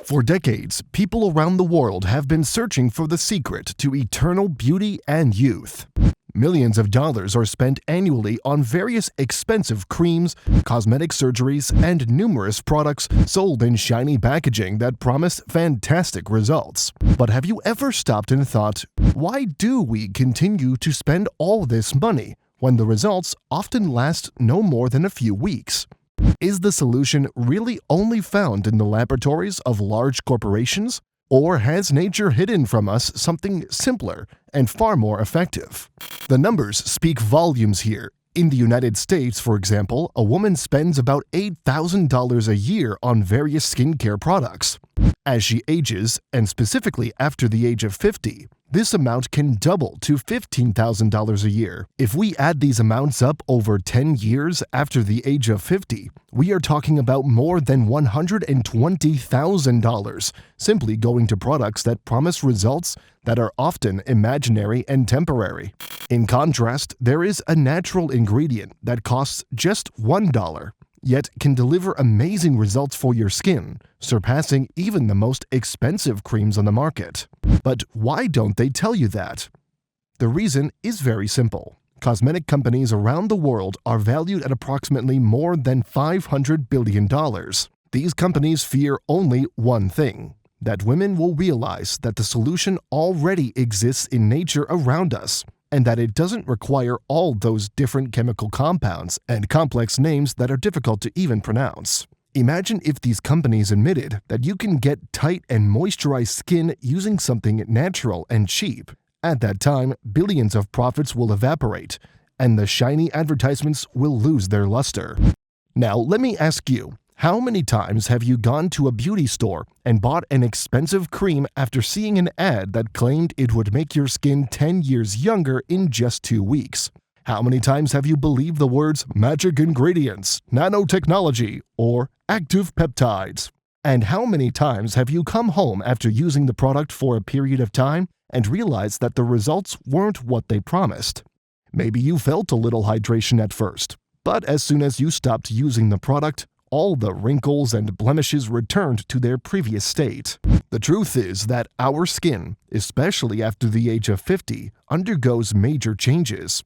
For decades, people around the world have been searching for the secret to eternal beauty and youth. Millions of dollars are spent annually on various expensive creams, cosmetic surgeries, and numerous products sold in shiny packaging that promise fantastic results. But have you ever stopped and thought, why do we continue to spend all this money when the results often last no more than a few weeks? Is the solution really only found in the laboratories of large corporations? Or has nature hidden from us something simpler and far more effective? The numbers speak volumes here. In the United States, for example, a woman spends about $8,000 a year on various skincare products. As she ages, and specifically after the age of 50, this amount can double to $15,000 a year. If we add these amounts up over 10 years after the age of 50, we are talking about more than $120,000 simply going to products that promise results that are often imaginary and temporary. In contrast, there is a natural ingredient that costs just $1, yet can deliver amazing results for your skin, surpassing even the most expensive creams on the market. But why don't they tell you that? The reason is very simple. Cosmetic companies around the world are valued at approximately more than $500 billion. These companies fear only one thing: that women will realize that the solution already exists in nature around us, and that it doesn't require all those different chemical compounds and complex names that are difficult to even pronounce. Imagine if these companies admitted that you can get tight and moisturized skin using something natural and cheap. At that time, billions of profits will evaporate, and the shiny advertisements will lose their luster. Now, let me ask you, how many times have you gone to a beauty store and bought an expensive cream after seeing an ad that claimed it would make your skin 10 years younger in just 2 weeks? How many times have you believed the words magic ingredients, nanotechnology, or active peptides? And how many times have you come home after using the product for a period of time and realized that the results weren't what they promised? Maybe you felt a little hydration at first, but as soon as you stopped using the product, all the wrinkles and blemishes returned to their previous state. The truth is that our skin, especially after the age of 50, undergoes major changes.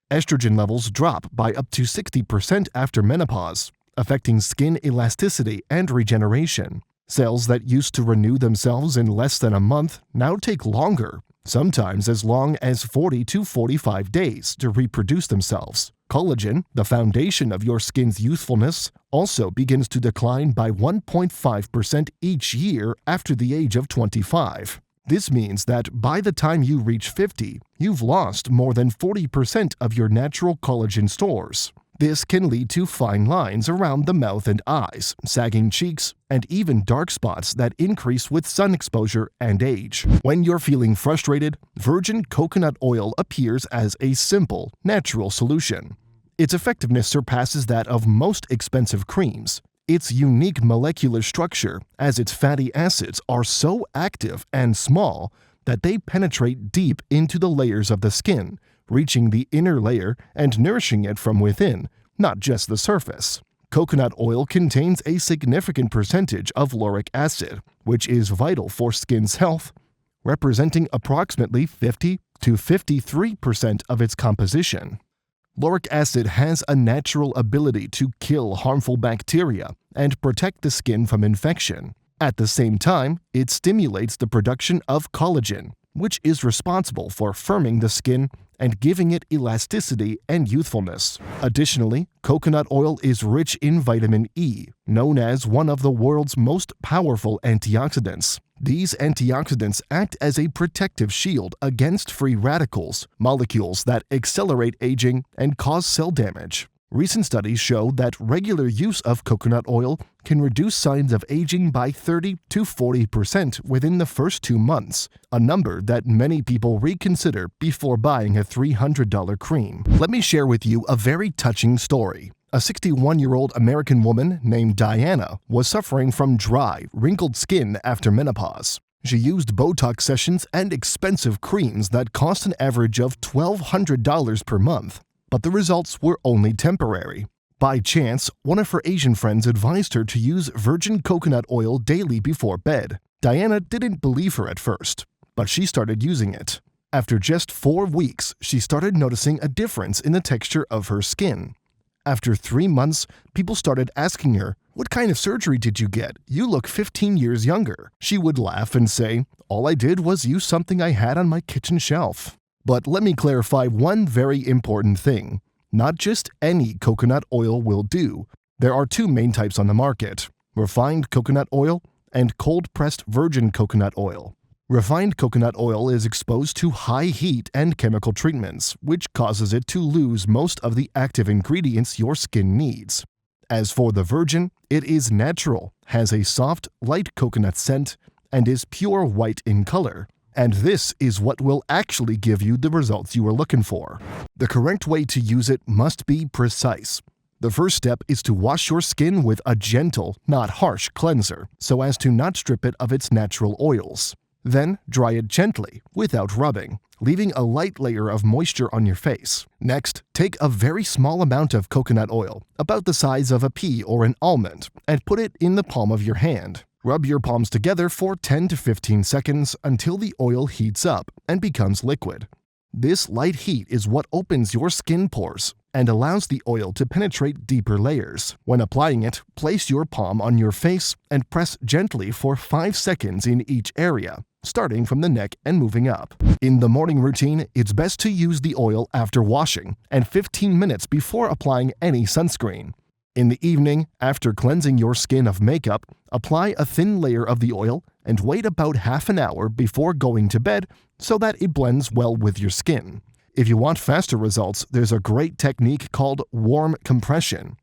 Estrogen levels drop by up to 60% after menopause, affecting skin elasticity and regeneration. Cells that used to renew themselves in less than a month now take longer, sometimes as long as 40 to 45 days, to reproduce themselves. Collagen, the foundation of your skin's youthfulness, also begins to decline by 1.5% each year after the age of 25. This means that by the time you reach 50, you've lost more than 40% of your natural collagen stores. This can lead to fine lines around the mouth and eyes, sagging cheeks, and even dark spots that increase with sun exposure and age. When you're feeling frustrated, virgin coconut oil appears as a simple, natural solution. Its effectiveness surpasses that of most expensive creams. Its unique molecular structure, as its fatty acids are so active and small that they penetrate deep into the layers of the skin, reaching the inner layer and nourishing it from within, not just the surface. Coconut oil contains a significant percentage of lauric acid, which is vital for skin's health, representing approximately 50 to 53% of its composition. Lauric acid has a natural ability to kill harmful bacteria and protect the skin from infection. At the same time, it stimulates the production of collagen, which is responsible for firming the skin and giving it elasticity and youthfulness. Additionally, coconut oil is rich in vitamin E, known as one of the world's most powerful antioxidants. These antioxidants act as a protective shield against free radicals, molecules that accelerate aging and cause cell damage. Recent studies show that regular use of coconut oil can reduce signs of aging by 30 to 40% within the first 2 months, a number that many people reconsider before buying a $300 cream. Let me share with you a very touching story. A 61-year-old American woman named Diana was suffering from dry, wrinkled skin after menopause. She used Botox sessions and expensive creams that cost an average of $1,200 per month. But the results were only temporary. By chance, one of her Asian friends advised her to use virgin coconut oil daily before bed. Diana didn't believe her at first, but she started using it. After just 4 weeks, she started noticing a difference in the texture of her skin. After 3 months, people started asking her, "What kind of surgery did you get? You look 15 years younger." She would laugh and say, "All I did was use something I had on my kitchen shelf." But let me clarify one very important thing. Not just any coconut oil will do. There are 2 main types on the market: refined coconut oil and cold-pressed virgin coconut oil. Refined coconut oil is exposed to high heat and chemical treatments, which causes it to lose most of the active ingredients your skin needs. As for the virgin, it is natural, has a soft, light coconut scent, and is pure white in color. And this is what will actually give you the results you are looking for. The correct way to use it must be precise. The first step is to wash your skin with a gentle, not harsh cleanser, so as to not strip it of its natural oils. Then dry it gently, without rubbing, leaving a light layer of moisture on your face. Next, take a very small amount of coconut oil, about the size of a pea or an almond, and put it in the palm of your hand. Rub your palms together for 10 to 15 seconds until the oil heats up and becomes liquid. This light heat is what opens your skin pores and allows the oil to penetrate deeper layers. When applying it, place your palm on your face and press gently for 5 seconds in each area, starting from the neck and moving up. In the morning routine, it's best to use the oil after washing and 15 minutes before applying any sunscreen. In the evening, after cleansing your skin of makeup, apply a thin layer of the oil and wait about half an hour before going to bed so that it blends well with your skin. If you want faster results, there's a great technique called warm compression.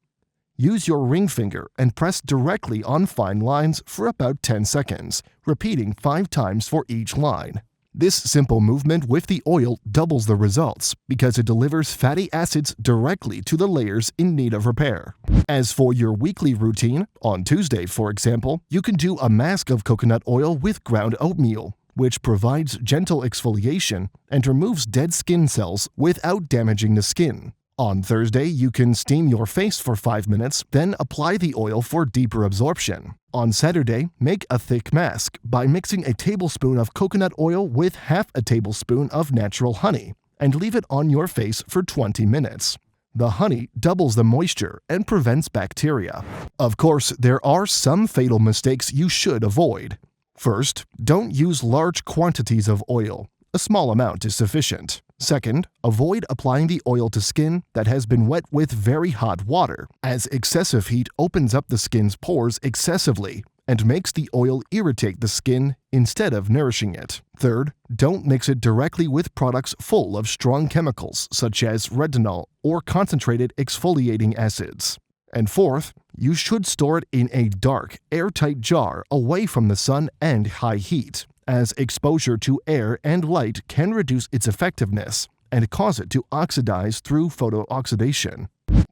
Use your ring finger and press directly on fine lines for about 10 seconds, repeating 5 times for each line. This simple movement with the oil doubles the results because it delivers fatty acids directly to the layers in need of repair. As for your weekly routine, on Tuesday, for example, you can do a mask of coconut oil with ground oatmeal, which provides gentle exfoliation and removes dead skin cells without damaging the skin. On Thursday, you can steam your face for 5 minutes, then apply the oil for deeper absorption. On Saturday, make a thick mask by mixing a tablespoon of coconut oil with half a tablespoon of natural honey and leave it on your face for 20 minutes. The honey doubles the moisture and prevents bacteria. Of course, there are some fatal mistakes you should avoid. First, don't use large quantities of oil. A small amount is sufficient. Second, avoid applying the oil to skin that has been wet with very hot water, as excessive heat opens up the skin's pores excessively and makes the oil irritate the skin instead of nourishing it. Third, don't mix it directly with products full of strong chemicals such as retinol or concentrated exfoliating acids. And fourth, you should store it in a dark, airtight jar away from the sun and high heat, as exposure to air and light can reduce its effectiveness and cause it to oxidize through photooxidation.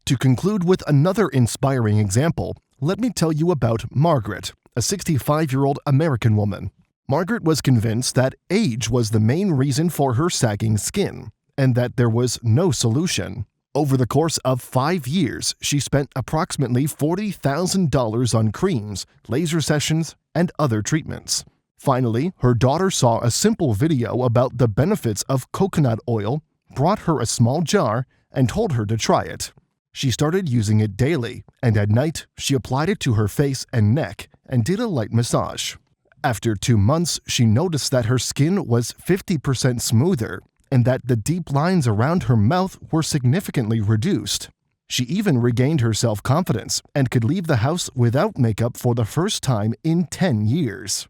To conclude with another inspiring example, let me tell you about Margaret, a 65-year-old American woman. Margaret was convinced that age was the main reason for her sagging skin, and that there was no solution. Over the course of 5 years, she spent approximately $40,000 on creams, laser sessions, and other treatments. Finally, her daughter saw a simple video about the benefits of coconut oil, brought her a small jar, and told her to try it. She started using it daily, and at night, she applied it to her face and neck and did a light massage. After 2 months, she noticed that her skin was 50% smoother and that the deep lines around her mouth were significantly reduced. She even regained her self-confidence and could leave the house without makeup for the first time in 10 years.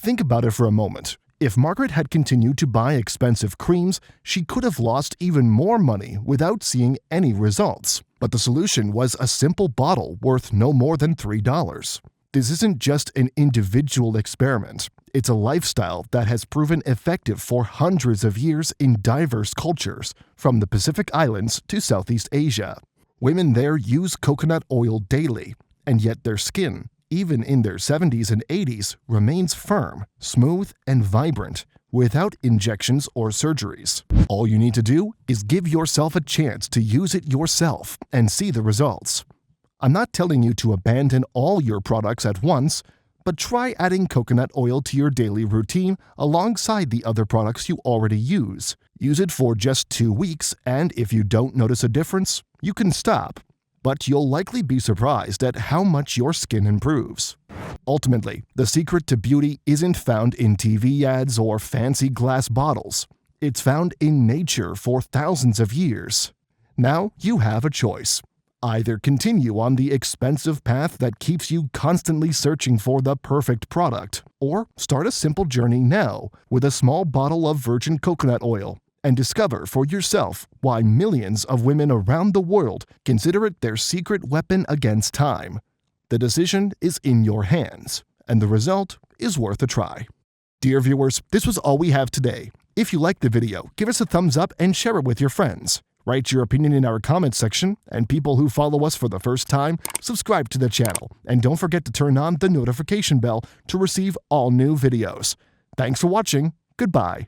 Think about it for a moment. If Margaret had continued to buy expensive creams, she could have lost even more money without seeing any results. But the solution was a simple bottle worth no more than $3. This isn't just an individual experiment. It's a lifestyle that has proven effective for hundreds of years in diverse cultures, from the Pacific Islands to Southeast Asia. Women there use coconut oil daily, and yet their skin, even in their 70s and 80s, remains firm, smooth, and vibrant, without injections or surgeries. All you need to do is give yourself a chance to use it yourself and see the results. I'm not telling you to abandon all your products at once, but try adding coconut oil to your daily routine alongside the other products you already use. Use it for just 2 weeks, and if you don't notice a difference, you can stop. But you'll likely be surprised at how much your skin improves. Ultimately, the secret to beauty isn't found in TV ads or fancy glass bottles. It's found in nature for thousands of years. Now you have a choice. Either continue on the expensive path that keeps you constantly searching for the perfect product, or start a simple journey now with a small bottle of virgin coconut oil and discover for yourself why millions of women around the world consider it their secret weapon against time. The decision is in your hands, and the result is worth a try. Dear viewers, this was all we have today. If you liked the video, give us a thumbs up and share it with your friends. Write your opinion in our comments section, and people who follow us for the first time, subscribe to the channel, and don't forget to turn on the notification bell to receive all new videos. Thanks for watching. Goodbye.